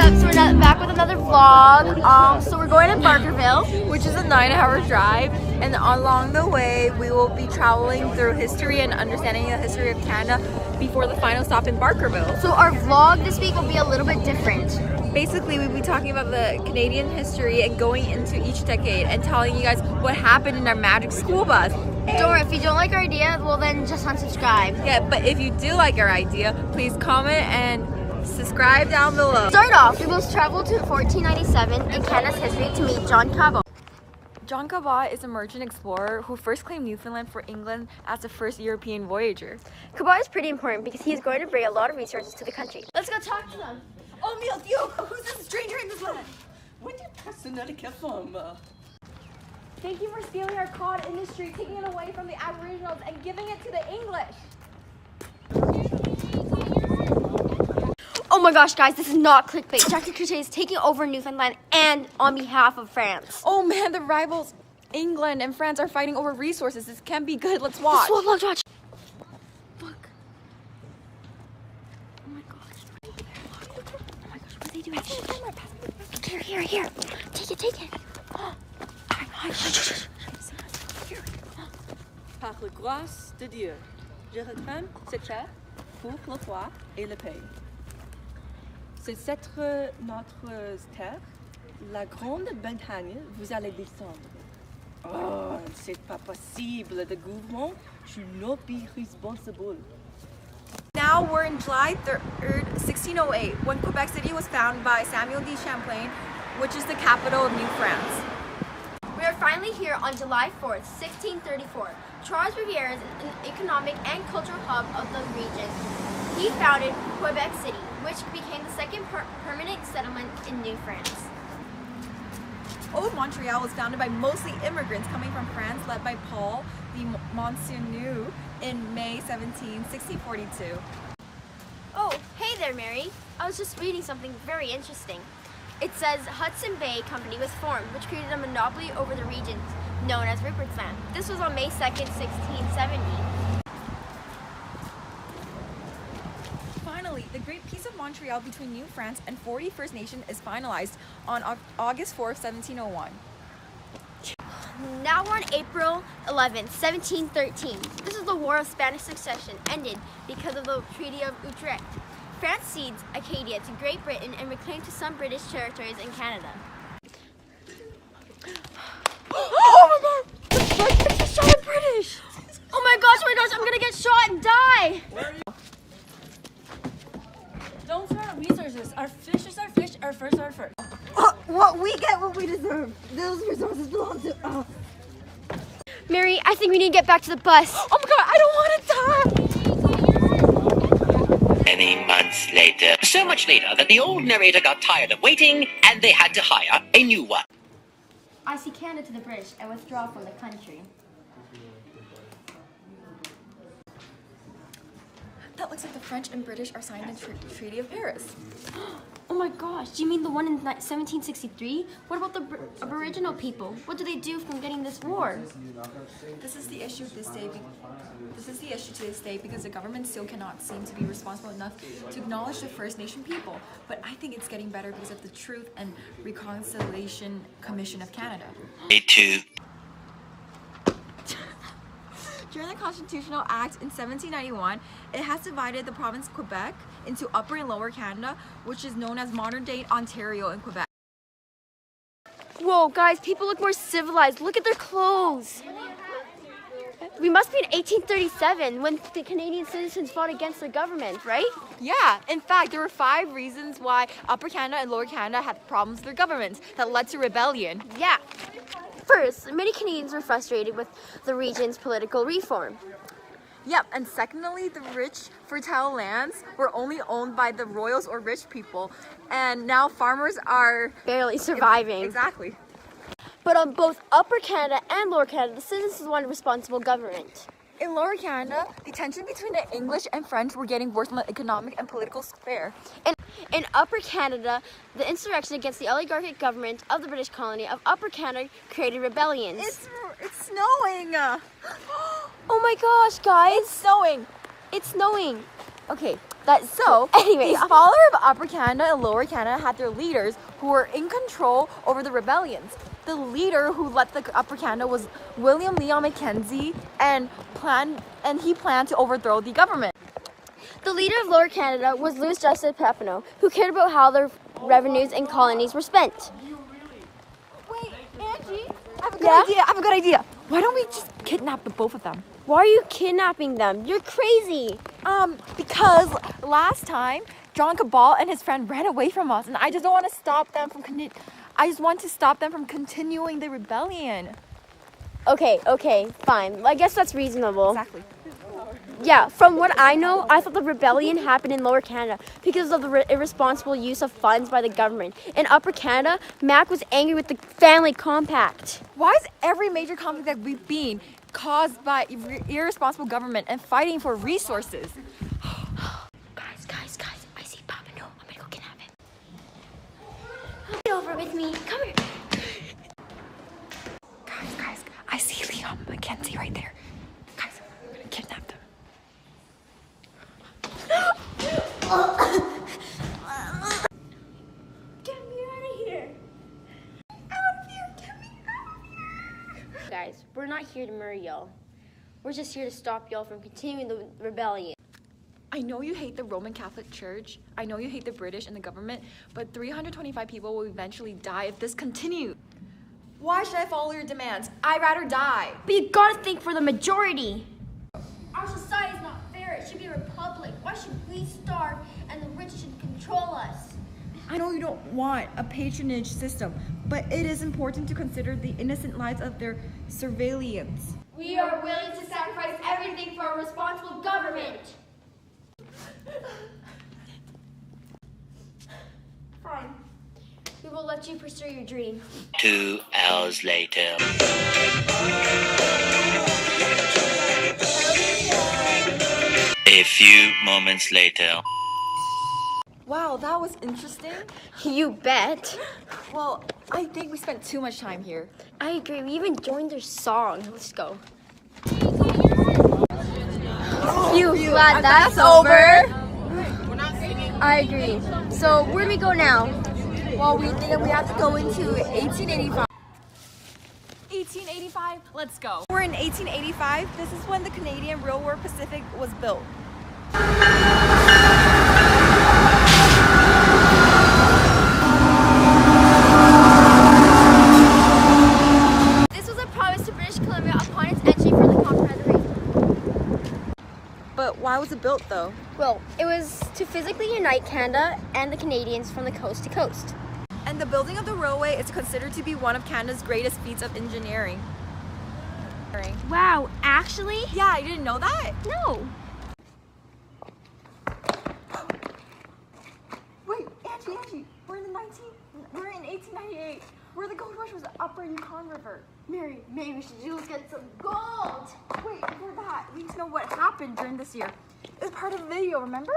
up? So we're back with another vlog. So we're going to Barkerville, which is a 9-hour drive, and along the way we will be traveling through history and understanding the history of Canada before the final stop in Barkerville. So our vlog this week will be a little bit different. Basically, we'll be talking about the Canadian history and going into each decade and telling you guys what happened in our magic school bus. Don't worry, if you don't like our idea, well then just unsubscribe. Yeah, but if you do like our idea, please comment and subscribe down below. Start off, we will travel to 1497 in Canada's history to meet John Cabot. John Cabot is a merchant explorer who first claimed Newfoundland for England as the first European voyager. Cabot is pretty important because he is going to bring a lot of resources to the country. Let's go talk to them. Oh, meu Dieu, who's this stranger in this land? What do personally come from? Thank you for stealing our cod industry, taking it away from the Aboriginals and giving it to the English. Oh my gosh, guys, this is not clickbait. Jacques Cousteau is taking over Newfoundland and on behalf of France. Oh man, the rivals England and France are fighting over resources. This can't be good. Let's watch. Let's watch. Look. Oh my gosh. Oh my gosh, what are they doing? Here. Take it. Par la grâce de Dieu, je réclame cette terre pour le roi et le pays. C'est notre terre, la Grande-Bretagne, vous allez descendre. Oh, c'est pas possible, le gouvernement, je suis not be responsible. Now we're in July 3rd, 1608, when Quebec City was founded by Samuel de Champlain, which is the capital of New France. We are finally here on July 4th, 1634. Charles Riviere is an economic and cultural hub of the region. He founded Quebec City, which became the second permanent settlement in New France. Old Montreal was founded by mostly immigrants coming from France, led by Paul de Monsigny in May 1642. Oh, hey there, Mary. I was just reading something very interesting. It says Hudson Bay Company was formed, which created a monopoly over the region known as Rupert's Land. This was on May 2nd, 1670. Finally, the Great Peace of Montreal between New France and 40 First Nations is finalized on August 4th, 1701. Now we're on April 11th, 1713. This is the War of Spanish Succession, ended because of the Treaty of Utrecht. France cedes Acadia to Great Britain and reclaimed some British territories in Canada. Oh my god! The shot at British! Oh my gosh, I'm gonna get shot and die! Don't throw out resources. Our fish is our fish, our furs are our furs. What we get, what we deserve. Those resources belong to us. Mary, I think we need to get back to the bus. Oh my god, I don't want to die! Many months later. So much later that the old narrator got tired of waiting and they had to hire a new one. I see Canada to the British and withdraw from the country. That looks like the French and British are signing the Treaty of Paris. Oh my gosh, do you mean the one in 1763? What about the Aboriginal people? What do they do from getting this war? This is the issue to this day because the government still cannot seem to be responsible enough to acknowledge the First Nation people. But I think it's getting better because of the Truth and Reconciliation Commission of Canada. Me too. During the Constitutional Act in 1791, it has divided the province of Quebec into Upper and Lower Canada, which is known as modern-day Ontario and Quebec. Whoa, guys, people look more civilized. Look at their clothes. We must be in 1837 when the Canadian citizens fought against their government, right? Yeah, in fact, there were 5 reasons why Upper Canada and Lower Canada had problems with their governments that led to rebellion. Yeah. First, many Canadians were frustrated with the region's political reform. Yep, and secondly, the rich, fertile lands were only owned by the royals or rich people, and now farmers are barely surviving. Exactly. But on both Upper Canada and Lower Canada, the citizens wanted responsible government. In Lower Canada, the tension between the English and French were getting worse in the economic and political sphere. In Upper Canada, the insurrection against the oligarchic government of the British colony of Upper Canada created rebellions. It's snowing! Oh my gosh, guys! It's snowing! It's snowing! Okay, anyway, these followers of Upper Canada and Lower Canada had their leaders who were in control over the rebellions. The leader who led the Upper Canada was William Leon Mackenzie, and he planned to overthrow the government. the leader of Lower Canada was Louis Joseph Papineau, who cared about how the revenues and colonies were spent. Wait, Angie, I have a good idea. Why don't we just kidnap the both of them? Why are you kidnapping them? You're crazy. Because last time John Cabal and his friend ran away from us, and I just don't want to stop them from continuing the rebellion. Okay, fine. I guess that's reasonable. Exactly. Yeah, from what I know, I thought the rebellion happened in Lower Canada because of the irresponsible use of funds by the government. In Upper Canada, Mac was angry with the Family Compact. Why is every major conflict that we've been caused by irresponsible government and fighting for resources? Guys, I see Papineau. I'm gonna go kidnap him. Get over with me. Come here. Guys, I see Leon Mackenzie right there. Guys, I'm gonna kidnap them. Get me out of here. Get me out of here. Guys, we're not here to murder y'all. We're just here to stop y'all from continuing the rebellion. I know you hate the Roman Catholic Church, I know you hate the British and the government, but 325 people will eventually die if this continues. Why should I follow your demands? I'd rather die. But you gotta think for the majority. Our society is not fair. It should be a republic. Why should we starve and the rich should control us? I know you don't want a patronage system, but it is important to consider the innocent lives of their surveillance. We are willing to sacrifice everything for a responsible government. Fine. We will let you pursue your dream. 2 hours later. A few moments later. Wow, that was interesting. You bet. Well, I think we spent too much time here. I agree. We even joined their song. Let's go. Phew, glad that's over. I agree. So where do we go now? Well, we think we have to go into 1885. 1885? Let's go. We're in 1885. This is when the Canadian Railway Pacific was built. This was a promise to British Columbia upon its entry for the Confederation. But why was it built though? Well, it was to physically unite Canada and the Canadians from the coast to coast. And the building of the railway is considered to be one of Canada's greatest feats of engineering. Wow, actually? Yeah, you didn't know that? No. Wait, Angie, we're in 1898, where the gold rush was the Upper Yukon River. Mary, maybe we should just get some gold. Wait, before that, we need to know what happened during this year. It was part of the video, remember?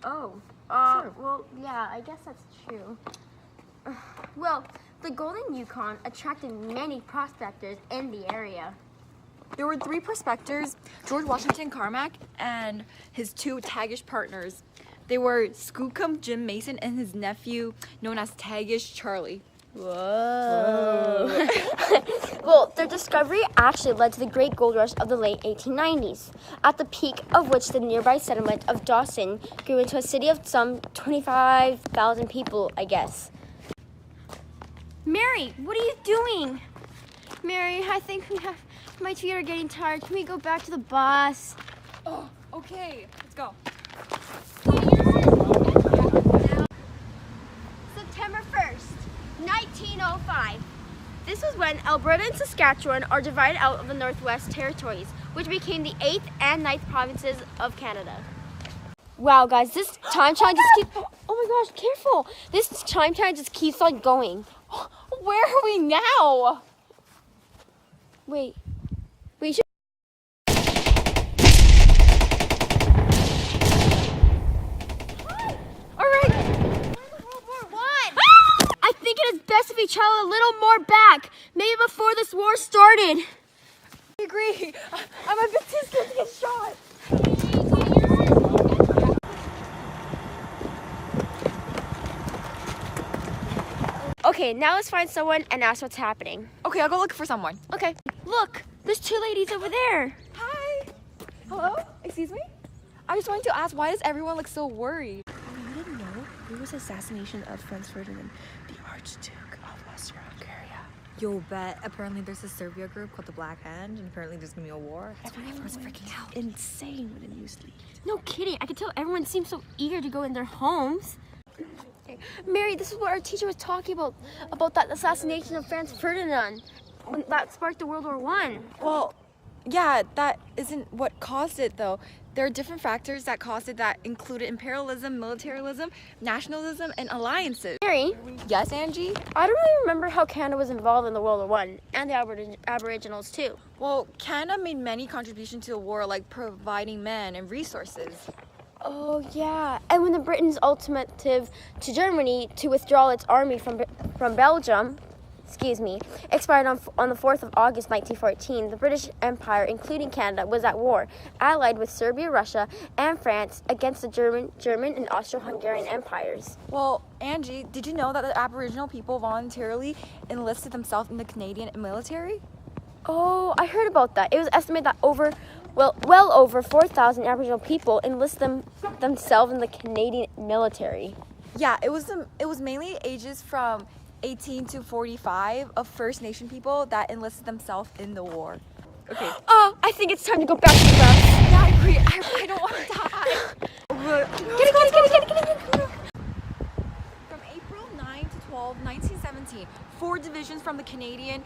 Oh, Sure. well, yeah, I guess that's true. Well, the Golden Yukon attracted many prospectors in the area. There were 3 prospectors, George Washington Carmack and his 2 Tagish partners. They were Skookum Jim Mason and his nephew, known as Tagish Charlie. Whoa. Well, their discovery actually led to the Great Gold Rush of the late 1890s, at the peak of which the nearby settlement of Dawson grew into a city of some 25,000 people, I guess. Mary, what are you doing? Mary, I think my feet are getting tired. Can we go back to the bus? Oh, okay, let's go. September 1st, 1905. This was when Alberta and Saskatchewan are divided out of the Northwest Territories, which became the 8th and 9th provinces of Canada. Wow, guys, this time challenge just keeps... Oh my gosh, careful! This time challenge just keeps on going. Where are we now? Wait, we should... Alright! I think it is best if we travel a little more back, maybe before this war started. I agree. I'm a bit too scared to get shot. Okay, now let's find someone and ask what's happening. Okay, I'll go look for someone. Okay, look, there's two ladies over there. Hi. Hello? Excuse me? I just wanted to ask, why does everyone look so worried? You didn't know? There was assassination of Franz Ferdinand, the Archduke of Austria-Hungary. Yo, bet. Apparently there's a Serbia group called the Black Hand, and apparently there's gonna be a war. Everyone's freaking out. Insane when the news leaked. No kidding, I could tell everyone seems so eager to go in their homes. Mary, this is what our teacher was talking about that assassination of Franz Ferdinand. That sparked the World War I. Well, yeah, that isn't what caused it though. There are different factors that caused it that included imperialism, militarism, nationalism, and alliances. Mary? Yes, Angie? I don't really remember how Canada was involved in the World War I, and the Aboriginals too. Well, Canada made many contributions to the war, like providing men and resources. Oh yeah, and when the Britain's ultimative to Germany to withdraw its army from Belgium, expired on the 4th of August 1914, the British Empire, including Canada, was at war, allied with Serbia, Russia, and France against the German and Austro-Hungarian empires. Well, Angie, did you know that the Aboriginal people voluntarily enlisted themselves in the Canadian military? Oh, I heard about that. It was estimated that well over 4,000 Aboriginal people enlist themselves in the Canadian military. Yeah, it was mainly ages from 18 to 45 of First Nation people that enlisted themselves in the war. Okay. Oh, I think it's time to go back to class. Yeah, I agree. I don't want to die. Get it. From April 9 to 12, 1917, 4 divisions from the Canadian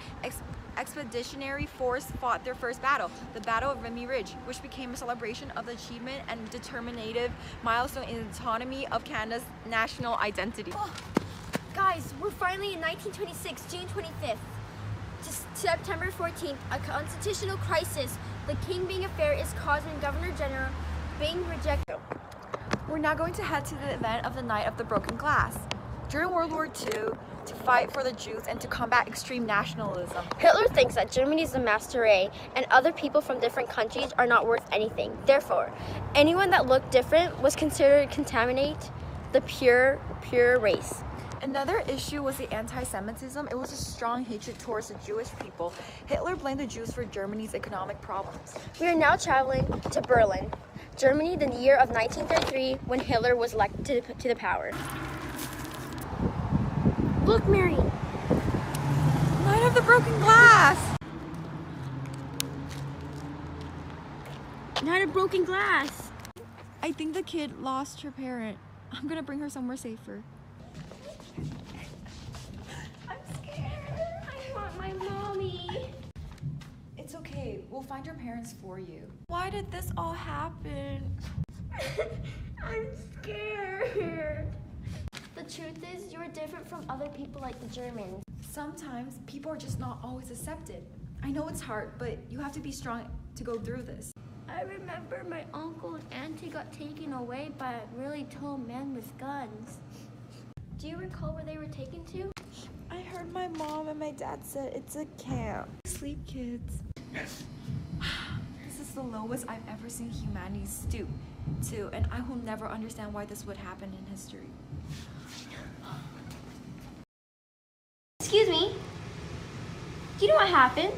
Expeditionary Force fought their first battle, the Battle of Vimy Ridge, which became a celebration of the achievement and determinative milestone in the autonomy of Canada's national identity. Oh, guys, we're finally in 1926, June 25th. Just September 14th, a constitutional crisis, the king being a fair, is causing Governor General being rejected. We're now going to head to the event of the Night of the Broken Glass. During World War II, to fight for the Jews and to combat extreme nationalism. Hitler thinks that Germany is the master race and other people from different countries are not worth anything. Therefore, anyone that looked different was considered to contaminate the pure race. Another issue was the anti-Semitism. It was a strong hatred towards the Jewish people. Hitler blamed the Jews for Germany's economic problems. We are now traveling to Berlin, Germany, the year of 1933, when Hitler was elected to the power. Look, Mary! Night of the Broken Glass! Night of Broken Glass! I think the kid lost her parent. I'm gonna bring her somewhere safer. I'm scared. I want my mommy. It's okay. We'll find your parents for you. Why did this all happen? I'm scared. The truth is, you're different from other people like the Germans. Sometimes people are just not always accepted. I know it's hard, but you have to be strong to go through this. I remember my uncle and auntie got taken away by a really tall man with guns. Do you recall where they were taken to? I heard my mom and my dad said it's a camp. Sleep, kids. This is the lowest I've ever seen humanity stoop to, and I will never understand why this would happen in history. Excuse me. Do you know what happened?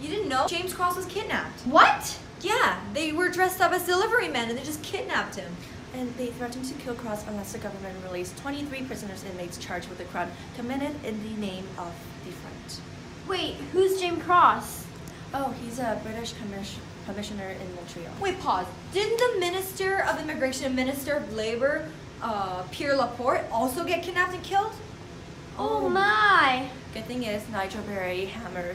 You didn't know? James Cross was kidnapped. What? Yeah, they were dressed up as delivery men and they just kidnapped him. And they threatened to kill Cross unless the government released 23 prisoners and inmates charged with the crime committed in the name of the front. Wait, who's James Cross? Oh, he's a British commissioner in Montreal. Wait, pause. Didn't the Minister of Immigration and Minister of Labor, Pierre Laporte, also get kidnapped and killed? Oh my! Good thing is, Nigel Barry-Hammer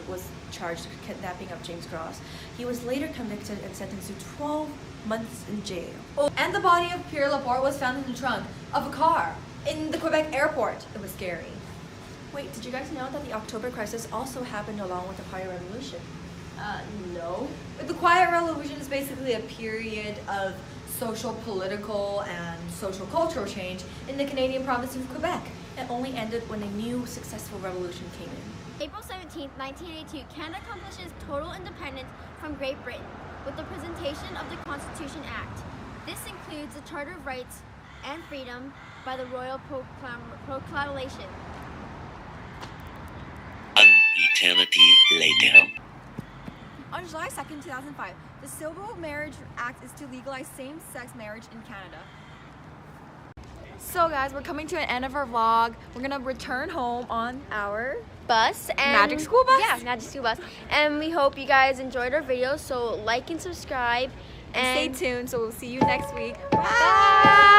was charged with kidnapping of James Cross. He was later convicted and sentenced to 12 months in jail. Oh, and the body of Pierre Laporte was found in the trunk of a car in the Quebec airport. It was scary. Wait, did you guys know that the October crisis also happened along with the Quiet Revolution? No. The Quiet Revolution is basically a period of social, political, and social cultural change in the Canadian province of Quebec. It only ended when a new successful revolution came in. April 17, 1982, Canada accomplishes total independence from Great Britain with the presentation of the Constitution Act. This includes the Charter of Rights and Freedom by the Royal Proclamation. eternity later. On July 2nd, 2005, the Civil Marriage Act is to legalize same-sex marriage in Canada. So guys, we're coming to an end of our vlog. We're gonna return home on our bus and Magic School Bus? Yeah, Magic School Bus. And we hope you guys enjoyed our video. So like and subscribe and stay tuned. So we'll see you next week. Bye.